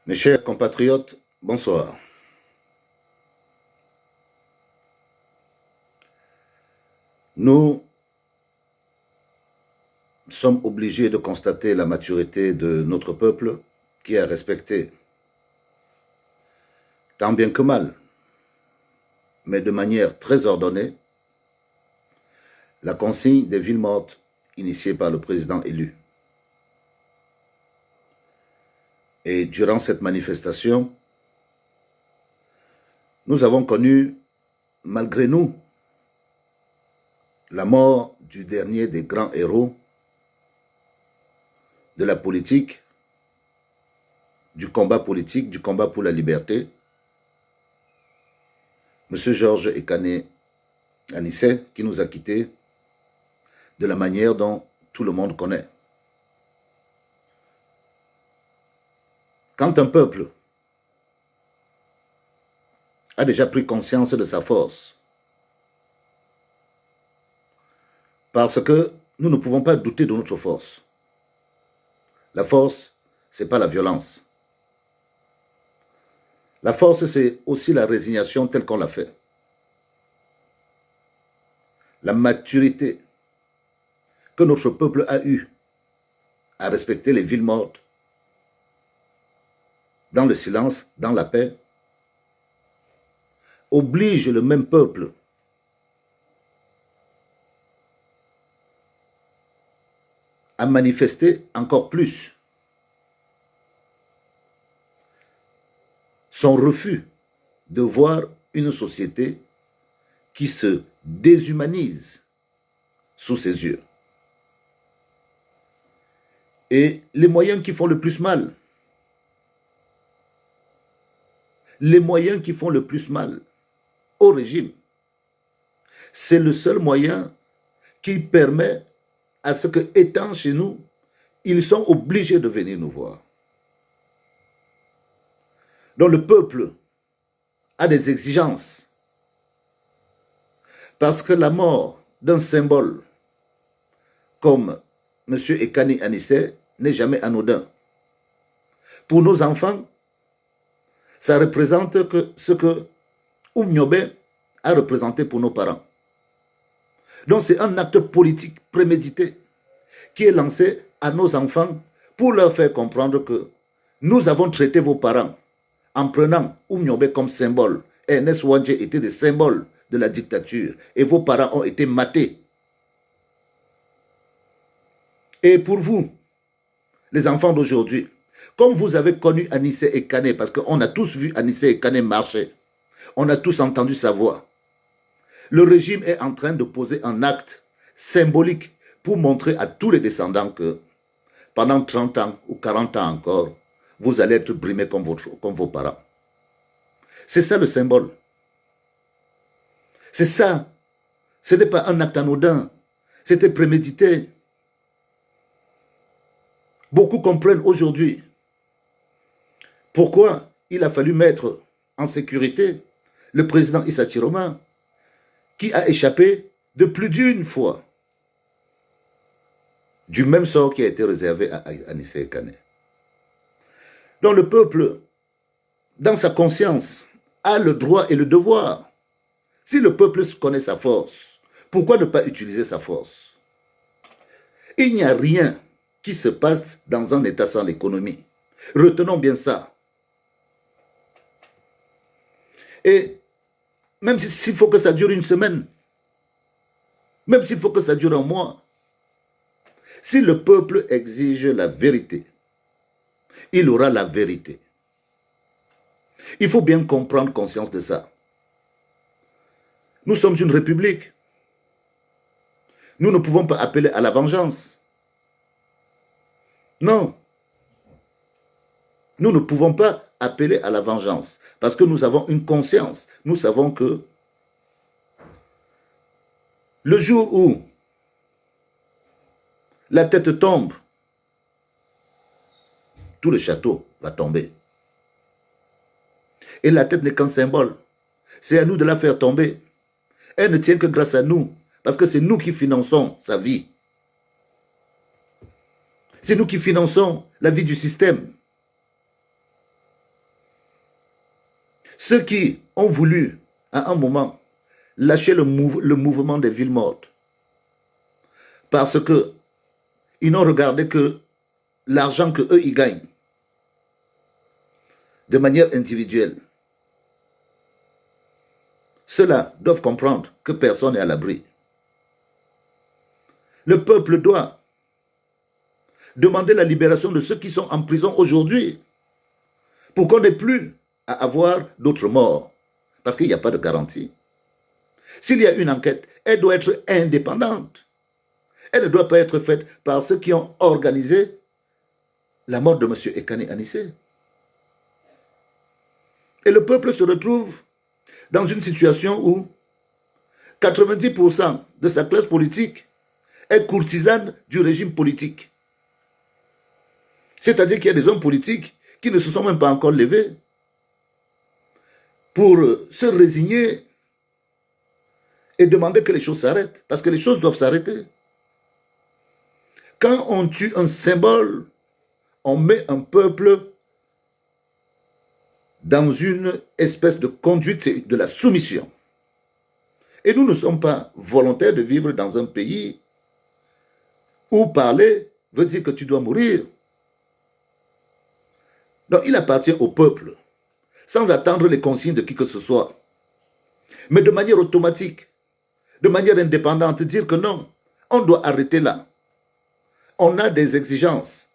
Mes chers compatriotes, bonsoir. Nous sommes obligés de constater la maturité de notre peuple qui a respecté, tant bien que mal, mais de manière très ordonnée, la consigne des villes mortes initiée par le président élu. Et durant cette manifestation, nous avons connu, malgré nous, la mort du dernier des grands héros de la politique, du combat politique, du combat pour la liberté, M. Georges Ekane Anissé, qui nous a quittés de la manière dont tout le monde connaît. Quand un peuple a déjà pris conscience de sa force, parce que nous ne pouvons pas douter de notre force. La force, ce n'est pas la violence. La force, c'est aussi la résignation telle qu'on l'a fait. La maturité que notre peuple a eue à respecter les villes mortes, dans le silence, dans la paix, oblige le même peuple à manifester encore plus son refus de voir une société qui se déshumanise sous ses yeux. Et les moyens qui font le plus mal, au régime, c'est le seul moyen qui permet à ce que, étant chez nous, ils sont obligés de venir nous voir. Donc le peuple a des exigences, parce que la mort d'un symbole comme M. Ekane Anissé n'est jamais anodin. Pour nos enfants, ça représente ce que Oumniobé a représenté pour nos parents. Donc c'est un acte politique prémédité qui est lancé à nos enfants pour leur faire comprendre que nous avons traité vos parents en prenant Oumniobé comme symbole. Ernest Ouadjé était des symboles de la dictature et vos parents ont été matés. Et pour vous, les enfants d'aujourd'hui, comme vous avez connu Anissé Ekane, parce qu'on a tous vu Anissé Ekane marcher, on a tous entendu sa voix, le régime est en train de poser un acte symbolique pour montrer à tous les descendants que pendant 30 ans ou 40 ans encore, vous allez être brimés comme vos parents. C'est ça le symbole. C'est ça. Ce n'est pas un acte anodin. C'était prémédité. Beaucoup comprennent aujourd'hui pourquoi il a fallu mettre en sécurité le président Issa Chiroma, qui a échappé de plus d'une fois du même sort qui a été réservé à Anissé Ekane. Donc le peuple, dans sa conscience, a le droit et le devoir. Si le peuple connaît sa force, pourquoi ne pas utiliser sa force? Il n'y a rien qui se passe dans un État sans l'économie. Retenons bien ça. Et même s'il faut que ça dure une semaine, même s'il faut que ça dure un mois, si le peuple exige la vérité, il aura la vérité. Il faut bien prendre conscience de ça. Nous sommes une république. Nous ne pouvons pas appeler à la vengeance. Non. Nous ne pouvons pas appeler à la vengeance parce que nous avons une conscience. Nous savons que le jour où la tête tombe, tout le château va tomber. Et la tête n'est qu'un symbole. C'est à nous de la faire tomber. Elle ne tient que grâce à nous, parce que c'est nous qui finançons sa vie. C'est nous qui finançons la vie du système. Ceux qui ont voulu, à un moment, lâcher le mouvement des villes mortes, parce qu'ils n'ont regardé que l'argent qu'eux, ils gagnent, de manière individuelle. Ceux-là doivent comprendre que personne n'est à l'abri. Le peuple doit demander la libération de ceux qui sont en prison aujourd'hui pour qu'on n'ait plus à avoir d'autres morts. Parce qu'il n'y a pas de garantie. S'il y a une enquête, elle doit être indépendante. Elle ne doit pas être faite par ceux qui ont organisé la mort de M. Ekane Anissé. Et le peuple se retrouve dans une situation où 90% de sa classe politique est courtisane du régime politique. C'est-à-dire qu'il y a des hommes politiques qui ne se sont même pas encore levés pour se résigner et demander que les choses s'arrêtent. Parce que les choses doivent s'arrêter. Quand on tue un symbole, on met un peuple dans une espèce de conduite, c'est de la soumission. Et nous ne sommes pas volontaires de vivre dans un pays où parler veut dire que tu dois mourir. Donc il appartient au peuple, sans attendre les consignes de qui que ce soit, mais de manière automatique, de manière indépendante, dire que non, on doit arrêter là. On a des exigences.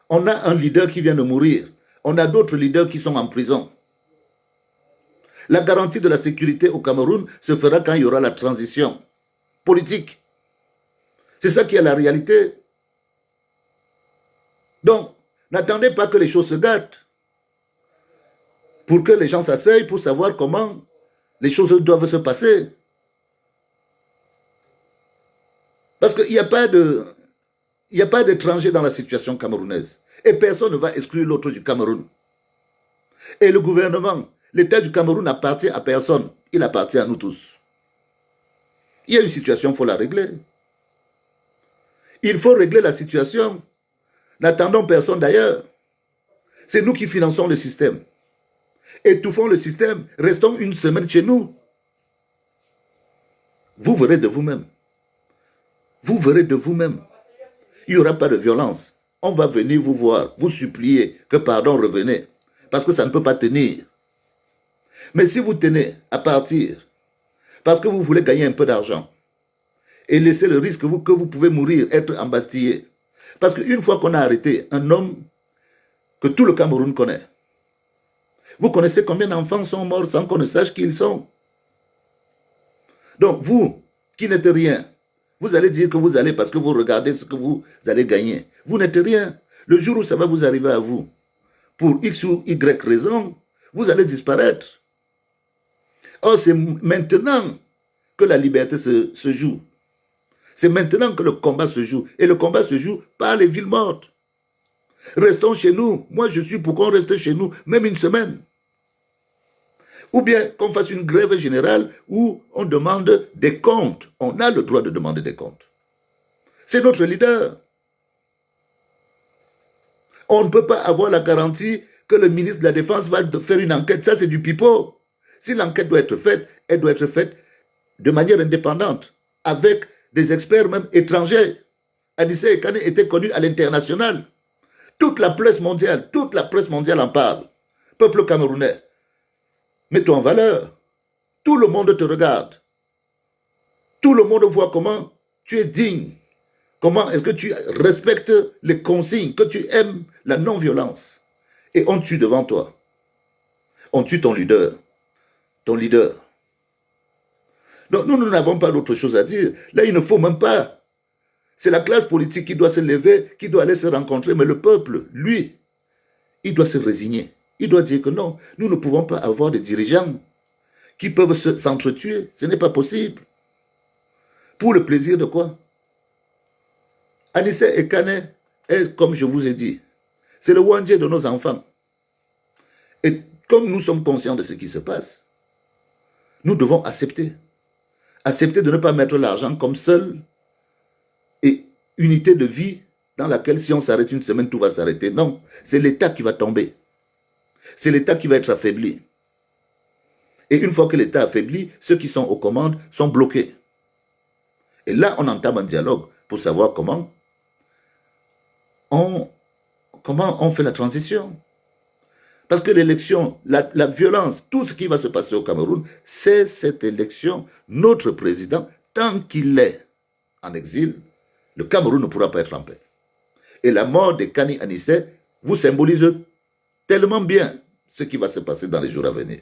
On a un leader qui vient de mourir. On a d'autres leaders qui sont en prison. La garantie de la sécurité au Cameroun se fera quand il y aura la transition politique. C'est ça qui est la réalité. Donc, n'attendez pas que les choses se gâtent pour que les gens s'asseyent pour savoir comment les choses doivent se passer. Parce qu'il n'y a pas d'étrangers dans la situation camerounaise. Et personne ne va exclure l'autre du Cameroun. Et le gouvernement, l'État du Cameroun n'appartient à personne. Il appartient à nous tous. Il y a une situation, il faut la régler. Il faut régler la situation. N'attendons personne d'ailleurs. C'est nous qui finançons le système. Étouffons le système. Restons une semaine chez nous. Vous verrez de vous-même. Vous verrez de vous-même. Il n'y aura pas de violence. On va venir vous voir, vous supplier que pardon, revenez. Parce que ça ne peut pas tenir. Mais si vous tenez à partir, parce que vous voulez gagner un peu d'argent, et laisser le risque que vous pouvez mourir, être embastillé. Parce qu'une fois qu'on a arrêté un homme que tout le Cameroun connaît, vous connaissez combien d'enfants sont morts sans qu'on ne sache qui ils sont. Donc vous, qui n'êtes rien, vous allez dire que vous allez parce que vous regardez ce que vous allez gagner. Vous n'êtes rien. Le jour où ça va vous arriver à vous, pour X ou Y raison, vous allez disparaître. Or, c'est maintenant que la liberté se joue. C'est maintenant que le combat se joue. Et le combat se joue par les villes mortes. Restons chez nous. Moi, je suis pour qu'on reste chez nous, même une semaine. Ou bien qu'on fasse une grève générale où on demande des comptes. On a le droit de demander des comptes. C'est notre leader. On ne peut pas avoir la garantie que le ministre de la Défense va faire une enquête. Ça, c'est du pipeau. Si l'enquête doit être faite, elle doit être faite de manière indépendante, avec des experts même étrangers. Anissé Ekane était connu à l'international. Toute la presse mondiale en parle. Peuple camerounais, mets-toi en valeur. Tout le monde te regarde. Tout le monde voit comment tu es digne. Comment est-ce que tu respectes les consignes, que tu aimes la non-violence. Et on tue devant toi. On tue ton leader. Ton leader. Donc nous n'avons pas d'autre chose à dire. Là, il ne faut même pas. C'est la classe politique qui doit se lever, qui doit aller se rencontrer. Mais le peuple, lui, il doit se résigner. Il doit dire que non, nous ne pouvons pas avoir des dirigeants qui peuvent s'entretuer. Ce n'est pas possible. Pour le plaisir de quoi? Anissé Ekane est, comme je vous ai dit, c'est le Wandje de nos enfants. Et comme nous sommes conscients de ce qui se passe, nous devons accepter. Accepter de ne pas mettre l'argent comme seule et unité de vie dans laquelle si on s'arrête une semaine, tout va s'arrêter. Non, c'est l'État qui va tomber. C'est l'État qui va être affaibli. Et une fois que l'État affaibli, ceux qui sont aux commandes sont bloqués. Et là, on entame un dialogue pour savoir comment on fait la transition. Parce que l'élection, la violence, tout ce qui va se passer au Cameroun, c'est cette élection. Notre président, tant qu'il est en exil, le Cameroun ne pourra pas être en paix. Et la mort de Kani Anissé vous symbolise tellement bien ce qui va se passer dans les jours à venir.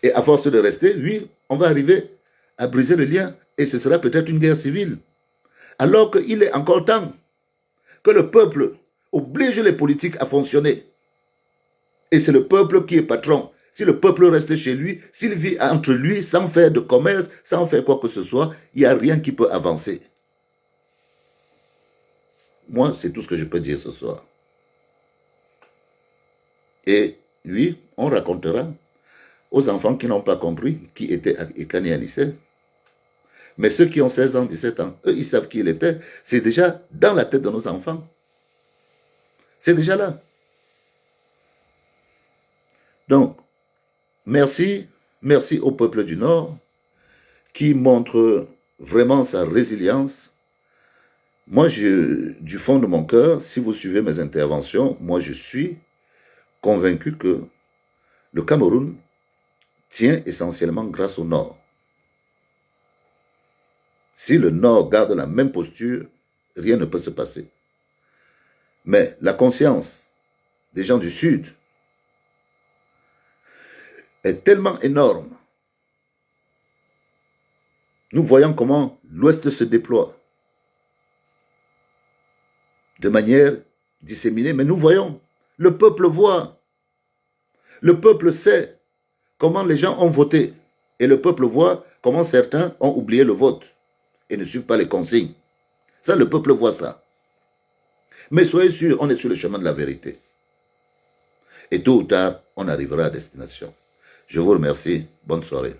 Et à force de rester, oui, on va arriver à briser le lien et ce sera peut-être une guerre civile. Alors qu'il est encore temps que le peuple oblige les politiques à fonctionner. Et c'est le peuple qui est patron. Si le peuple reste chez lui, s'il vit entre lui sans faire de commerce, sans faire quoi que ce soit, il n'y a rien qui peut avancer. Moi, c'est tout ce que je peux dire ce soir. Et oui, on racontera aux enfants qui n'ont pas compris qui était Kani Anissé. Mais ceux qui ont 16 ans, 17 ans, eux, ils savent qui il était. C'est déjà dans la tête de nos enfants. C'est déjà là. Donc, merci au peuple du Nord qui montre vraiment sa résilience. Moi, du fond de mon cœur, si vous suivez mes interventions, moi je suis convaincu que le Cameroun tient essentiellement grâce au Nord. Si le Nord garde la même posture, rien ne peut se passer. Mais la conscience des gens du Sud est tellement énorme. Nous voyons comment l'Ouest se déploie de manière disséminée, mais nous voyons, le peuple voit, le peuple sait comment les gens ont voté, et le peuple voit comment certains ont oublié le vote et ne suivent pas les consignes. Ça, le peuple voit ça. Mais soyez sûrs, on est sur le chemin de la vérité. Et tôt ou tard, on arrivera à destination. Je vous remercie. Bonne soirée.